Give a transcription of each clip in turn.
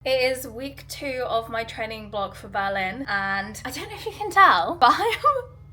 It is week 2 of my training blog for Berlin, and I don't know if you can tell, but I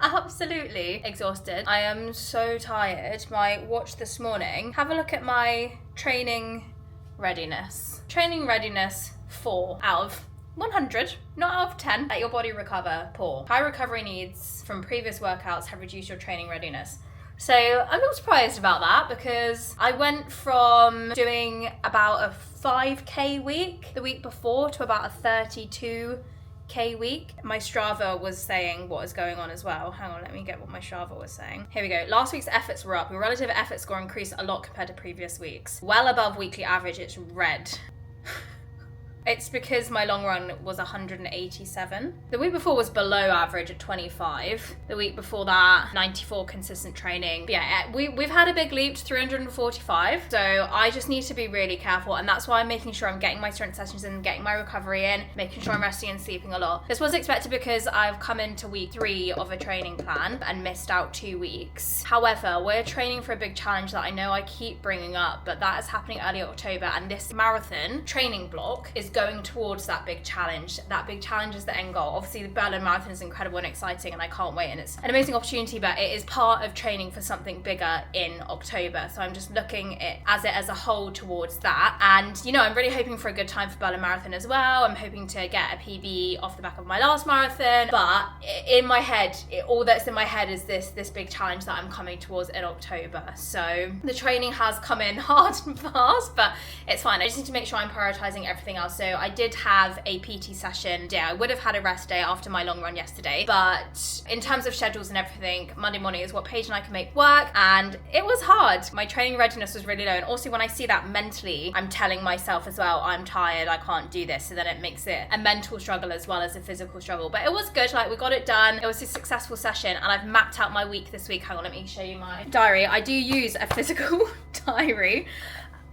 am absolutely exhausted. I am so tired. My watch this morning, have a look at my training readiness. Training readiness 4 out of 100, not out of 10. Let your body recover, poor. High recovery needs from previous workouts have reduced your training readiness. So I'm not surprised about that because I went from doing about a 5k week the week before to about a 32k week. My Strava was saying what is going on as well. Hang on, let me get what my Strava was saying. Here we go. Last week's efforts were up. Your relative effort score increased a lot compared to previous weeks. Well above weekly average, it's red. It's because my long run was 187. The week before was below average at 25. The week before that, 94 consistent training. But yeah, we've had a big leap to 345. So I just need to be really careful. And that's why I'm making sure I'm getting my strength sessions in, getting my recovery in, making sure I'm resting and sleeping a lot. This was expected because I've come into week 3 of a training plan and missed out 2 weeks. However, we're training for a big challenge that I know I keep bringing up, but that is happening early October. And this marathon training block is going towards that big challenge. That big challenge is the end goal. Obviously the Berlin Marathon is incredible and exciting and I can't wait, and it's an amazing opportunity, but it is part of training for something bigger in October. So I'm just looking at it as a whole towards that. And you know, I'm really hoping for a good time for Berlin Marathon as well. I'm hoping to get a PB off the back of my last marathon, but in my head, all that's in my head is this big challenge that I'm coming towards in October. So the training has come in hard and fast, but it's fine. I just need to make sure I'm prioritizing everything else. So I did have a PT session. Yeah, I would have had a rest day after my long run yesterday, but in terms of schedules and everything, Monday morning is what Paige and I can make work, and it was hard. My training readiness was really low, and also when I see that mentally, I'm telling myself as well, I'm tired, I can't do this, so then it makes it a mental struggle as well as a physical struggle. But it was good, like we got it done. It was a successful session, and I've mapped out my week this week. Hang on, let me show you my diary. I do use a physical diary.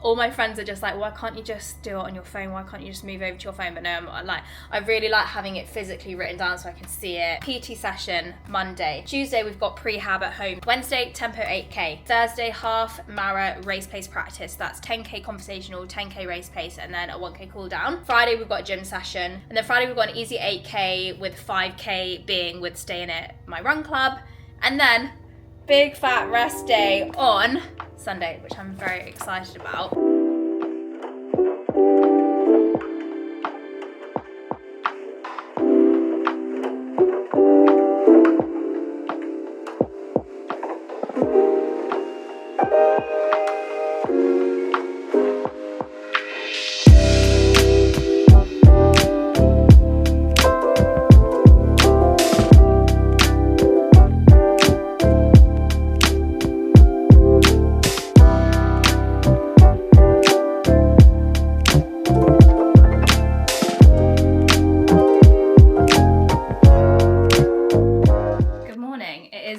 All my friends are just like, why can't you just do it on your phone? Why can't you just move over to your phone? But no, I really like having it physically written down so I can see it. PT session, Monday. Tuesday, we've got prehab at home. Wednesday, tempo 8K. Thursday, half Mara race pace practice. That's 10K conversational, 10K race pace, and then a 1K cool down. Friday, we've got a gym session. And then Friday, we've got an easy 8K with 5K being with staying at my run club. And then big fat rest day on Sunday, which I'm very excited about.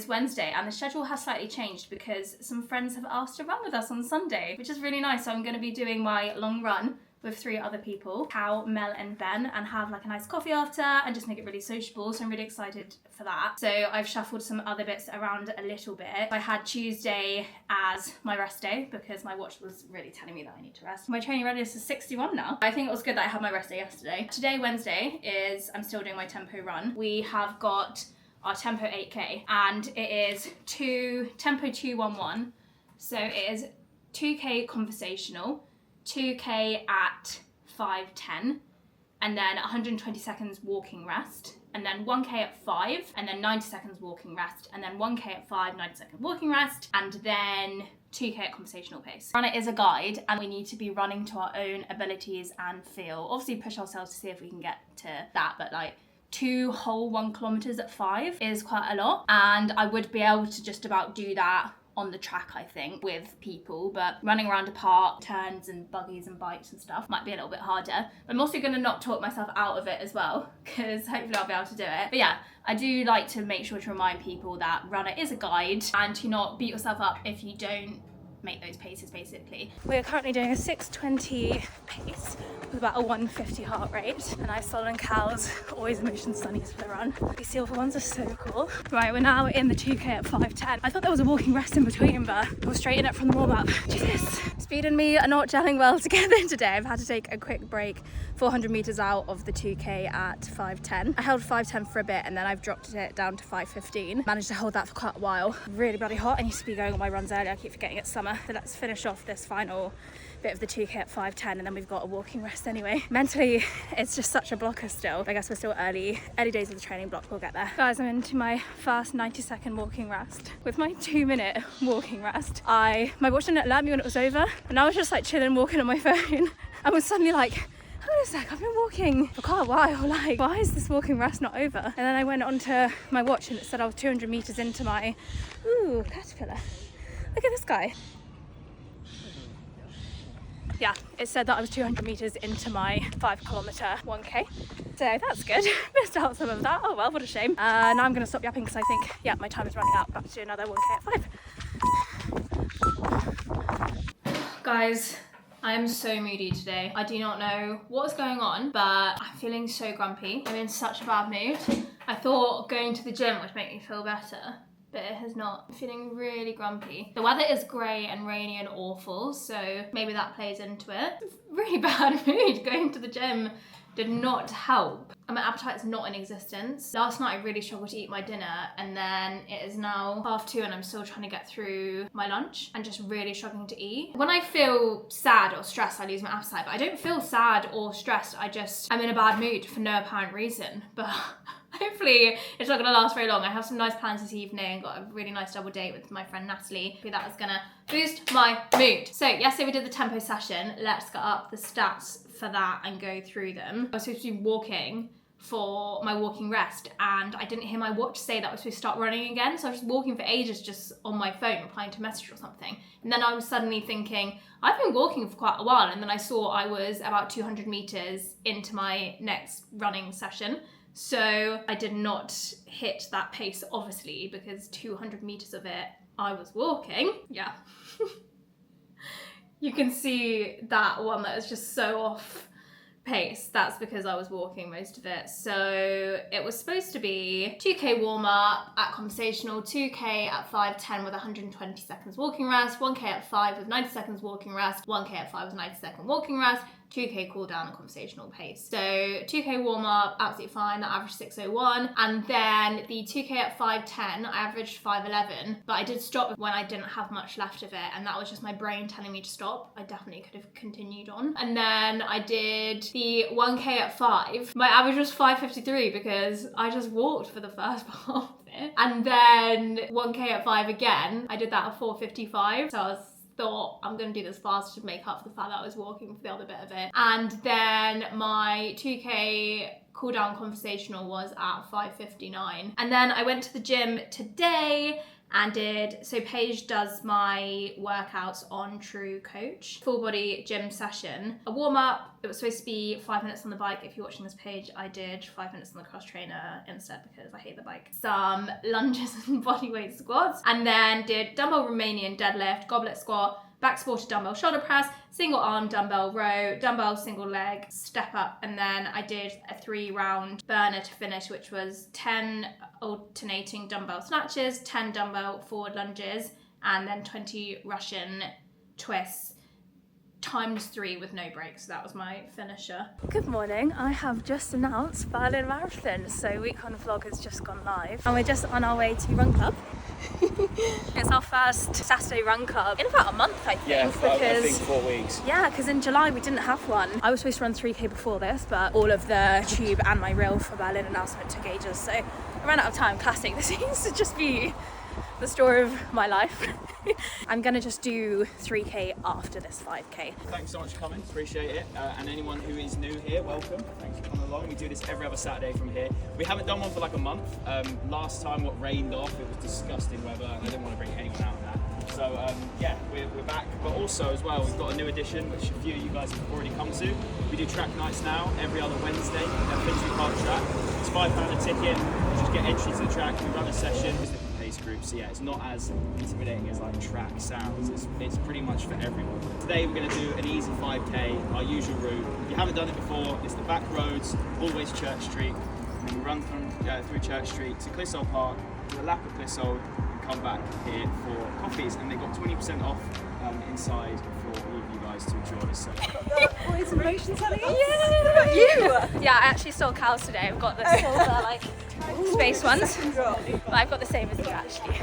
Wednesday, and the schedule has slightly changed because some friends have asked to run with us on Sunday, which is really nice. So I'm going to be doing my long run with 3 other people, Cal, Mel and Ben, and have like a nice coffee after and just make it really sociable. So I'm really excited for that. So I've shuffled some other bits around a little bit. I had Tuesday as my rest day because my watch was really telling me that I need to rest. My training readiness is 61 now. I think it was good that I had my rest day yesterday. Today, Wednesday, is I'm still doing my tempo run. We have got our tempo 8K, and it is tempo 211. So it is 2K conversational, 2K at 5:10, and then 120 seconds walking rest, and then 1K at 5, and then 90 seconds walking rest, and then 1K at 5, 90 second walking rest, and then 2K at conversational pace. Runner is a guide, and we need to be running to our own abilities and feel. Obviously push ourselves to see if we can get to that, but like 2 whole 1 kilometers at 5 is quite a lot, and I would be able to just about do that on the track, I think, with people, but running around a park, turns and buggies and bikes and stuff might be a little bit harder. I'm also going to not talk myself out of it as well, because hopefully I'll be able to do it. But yeah, I do like to make sure to remind people that runner is a guide and to not beat yourself up if you don't make those paces, basically. We're currently doing a 6:20 pace with about a 150 heart rate, and I Sol and Cal's always Motion Sunnies for the run. These silver ones are so cool. Right, we're now in the 2K at 5:10. I thought there was a walking rest in between, but we'll straighten it from the warm up. Jesus, speed and me are not gelling well together today. I've had to take a quick break 400 meters out of the 2K at 5:10. I held 5:10 for a bit and then I've dropped it down to 5:15. Managed to hold that for quite a while. Really bloody hot. I need to be going on my runs early. I keep forgetting it's summer. So let's finish off this final bit of the 2K at 5:10 and then we've got a walking rest anyway. Mentally, it's just such a blocker still. I guess we're still early days of the training block, we'll get there. Guys, I'm into my first 90-second walking rest. With my 2-minute walking rest, my watch didn't alert me when it was over, and I was just like chilling, walking on my phone. I was suddenly like, hang on a sec, I've been walking for quite a while, like, why is this walking rest not over? And then I went onto my watch and it said I was 200 meters into my, ooh, caterpillar. Look at this guy. Yeah, it said that I was 200 meters into my 5-kilometer 1K. So that's good. Missed out some of that. Oh well, what a shame. Now I'm gonna stop yapping because I think, yeah, my time is running out. Back to do another 1K at 5. Guys, I am so moody today. I do not know what's going on, but I'm feeling so grumpy. I'm in such a bad mood. I thought going to the gym would make me feel better, but it has not. I'm feeling really grumpy. The weather is grey and rainy and awful, so maybe that plays into it. Really bad mood. Going to the gym did not help. My appetite is not in existence. Last night I really struggled to eat my dinner, and then it is now 2:30 and I'm still trying to get through my lunch and just really struggling to eat. When I feel sad or stressed, I lose my appetite, but I don't feel sad or stressed. I'm in a bad mood for no apparent reason, but hopefully it's not gonna last very long. I have some nice plans this evening. Got a really nice double date with my friend Natalie. Hopefully that is gonna boost my mood. So yesterday we did the tempo session. Let's get up the stats for that and go through them. I was supposed to be walking for my walking rest and I didn't hear my watch say that I was supposed to start running again, so I was just walking for ages just on my phone replying to a message or something, and then I was suddenly thinking I've been walking for quite a while, and then I saw I was about 200 meters into my next running session. So I did not hit that pace, obviously, because 200 meters of it I was walking. Yeah. You can see that one that is just so off pace. That's because I was walking most of it. So it was supposed to be 2K warm up at conversational, 2K at 5:10 with 120 seconds walking rest, 1K at 5 with 90 seconds walking rest, 1K at 5 with 90 second walking rest, 2K cool down and conversational pace. So 2K warm up, absolutely fine, that averaged 6:01. And then the 2K at 5:10, I averaged 5:11, but I did stop when I didn't have much left of it. And that was just my brain telling me to stop. I definitely could have continued on. And then I did the 1K at 5. My average was 5:53 because I just walked for the first part of it. And then 1K at 5 again, I did that at 4:55. So thought I'm gonna do this fast to make up for the fact that I was walking for the other bit of it. And then my 2K cool down conversational was at 5:59. And then I went to the gym today and so Paige does my workouts on True Coach, full body gym session. A warm up, it was supposed to be 5 minutes on the bike. If you're watching this page, I did 5 minutes on the cross trainer instead because I hate the bike. Some lunges and bodyweight squats, and then did dumbbell Romanian deadlift, goblet squat, back supported dumbbell shoulder press, single arm dumbbell row, dumbbell single leg, step up, and then I did a 3-round burner to finish, which was 10 alternating dumbbell snatches, 10 dumbbell forward lunges, and then 20 Russian twists, ×3 with no breaks. So that was my finisher. Good morning. I have just announced Berlin Marathon. So week one vlog has just gone live and we're just on our way to Run Club. It's our first Saturday Run Club in about a month, I think. Yeah, I think 4 weeks. Yeah, because in July we didn't have one. I was supposed to run 3K before this, but all of the tube and my reel for Berlin announcement took ages, so I ran out of time. Classic. This seems to just be the story of my life. I'm gonna just do 3K after this 5K. Thanks so much for coming, appreciate it. And anyone who is new here, welcome. Thanks for coming along. We do this every other Saturday from here. We haven't done one for like a month. Last time what rained off, it was disgusting weather and I didn't want to bring anyone out in that. So yeah, we're back. But also as well, we've got a new addition, which a few of you guys have already come to. We do track nights now, every other Wednesday at Finchley Park Track. It's £5 a ticket, you just get entry to the track, we run a session. Groups, so yeah, it's not as intimidating as like track sounds. It's pretty much for everyone. Today we're going to do an easy 5K, our usual route. If you haven't done it before, it's the back roads all the way to Church Street, and then we run through Church Street to Clissold Park, to the lap of Clissold, and come back here for coffees. And they got 20% off inside for all of you guys nice to enjoy. So. What is emotion telling us? Yeah. You! Yeah, I actually stole cows today. I've got the silver, like, space ones. But I've got the same as you, actually.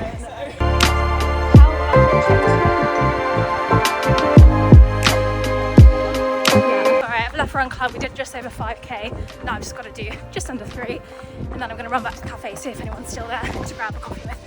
Alright, I've left Run Club. We did just over 5k. Now I've just got to do just under 3. And then I'm going to run back to the cafe, see if anyone's still there to grab a coffee with.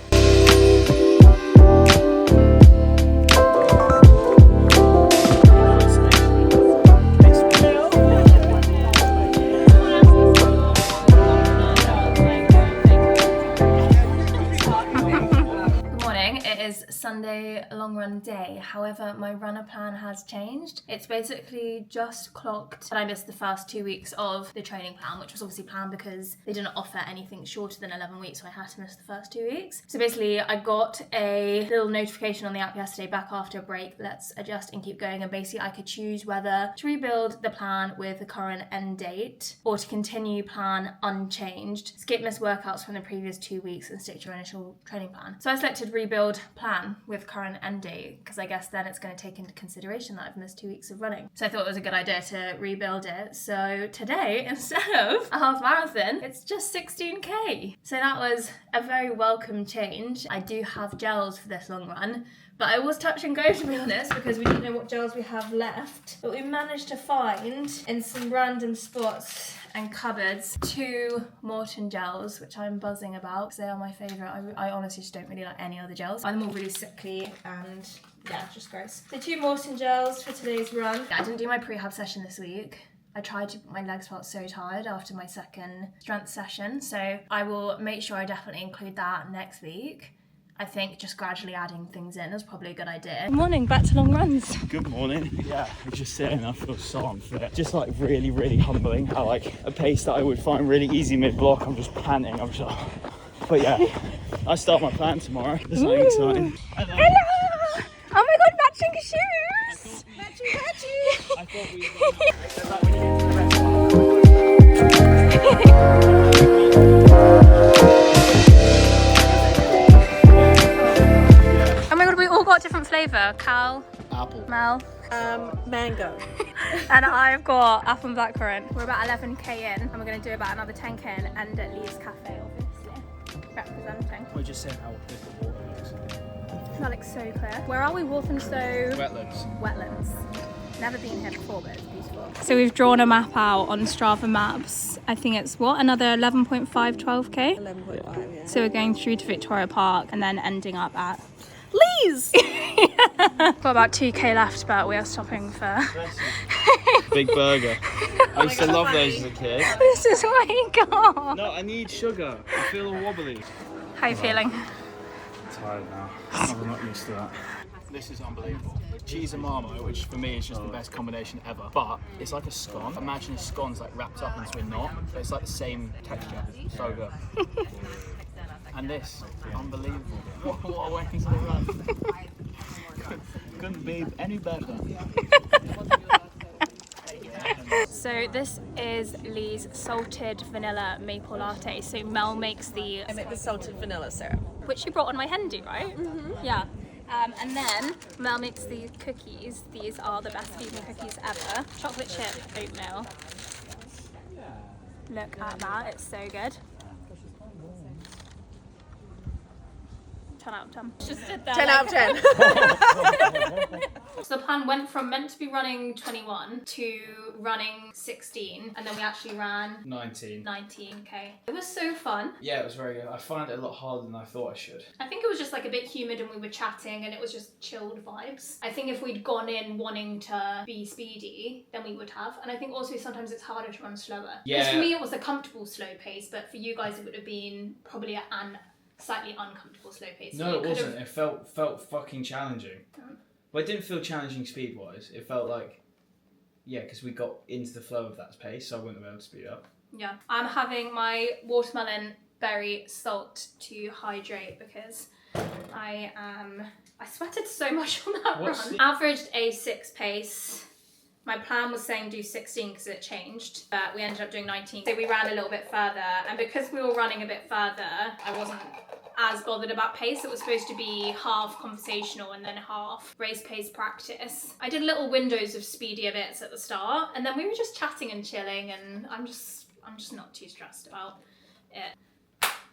Sunday long run day. However, my runner plan has changed. It's basically just clocked that I missed the first 2 weeks of the training plan, which was obviously planned because they didn't offer anything shorter than 11 weeks, so I had to miss the first 2 weeks. So basically, I got a little notification on the app yesterday back after a break, let's adjust and keep going, and basically I could choose whether to rebuild the plan with the current end date or to continue plan unchanged, skip missed workouts from the previous 2 weeks and stick to your initial training plan. So I selected rebuild plan with current end date because I guess then it's going to take into consideration that I've missed 2 weeks of running. So I thought it was a good idea to rebuild it. So today, instead of a half marathon, it's just 16k. So that was a very welcome change. I do have gels for this long run, but I was touch and go, to be honest, because we didn't know what gels we have left. But we managed to find in some random spots and cupboards 2 Morton gels, which I'm buzzing about because they are my favourite. I honestly just don't really like any other gels. I'm all really sickly and yeah, just gross. So 2 Morton gels for today's run. I didn't do my prehab session this week. I tried to, my legs felt so tired after my second strength session, so I will make sure I definitely include that next week. I think just gradually adding things in is probably a good idea. Good morning, back to long runs. Good morning. Yeah, I was just saying I feel so unfit. Just like really, really humbling how like a pace that I would find really easy mid-block, I'm just panting. I'm just, but yeah, I start my plan tomorrow. There's something exciting. Hello! Oh my god, matching shoes! I thought we Oh my god, we all got different flavour. Cal, apple, Mel, Mango. and I've got apple and blackcurrant. We're about 11k in, and we're going to do about another 10k in, and at Lee's Cafe, obviously. Representing. we're just saying how good the water looks. That looks so clear. Where are we? Walthamstow Wetlands. Wetlands. Never been here before, but it's beautiful. So we've drawn a map out on Strava Maps. I think it's what, another 11.5, 12k? 11.5, yeah. So we're going through to Victoria Park and then ending up at Lee's! Got about 2k left, but we are stopping for Big burger. I used to love those as a kid. This is what he got. No, I need sugar. I feel all wobbly. How are you feeling? I'm tired now. I'm not used to that. This is unbelievable. Cheese and marmite, which for me is just the best combination ever. But it's like a scone. Imagine a scone's like wrapped up into a knot, but it's like the same texture. So good. And this, unbelievable. What a way to run. Couldn't be any better. So this is Lee's salted vanilla maple latte. So Mel makes the I make the salted vanilla syrup. which you brought on my Hendy, right? Mm-hmm. Yeah. And then Mel makes these cookies. These are the best vegan cookies ever. Chocolate chip oatmeal. Look at that, it's so good. 10 out of 10. Just did that. 10 out of 10. So the plan went from meant to be running 21 to running 16, and then we actually ran 19k. It was so fun. Yeah, it was very good. I find it a lot harder than I thought I should. I think it was just like a bit humid and we were chatting and it was just chilled vibes. I think if we'd gone in wanting to be speedy, then we would have. And I think also sometimes it's harder to run slower. Yeah. Because for me it was a comfortable slow pace, but for you guys it would have been probably an slightly uncomfortable slow pace. No, it wasn't. It felt fucking challenging. Well, it didn't feel challenging speed-wise. It felt like, yeah, because we got into the flow of that pace, so I wouldn't have been able to speed up. Yeah. I'm having my watermelon berry salt to hydrate because I sweated so much on that run. Averaged a 6 pace. My plan was saying do 16 because it changed, but we ended up doing 19. So we ran a little bit further, and because we were running a bit further, I wasn't as bothered about pace. It was supposed to be half conversational and then half race pace practice. I did little windows of speedier bits at the start, and then we were just chatting and chilling, and I'm just not too stressed about it.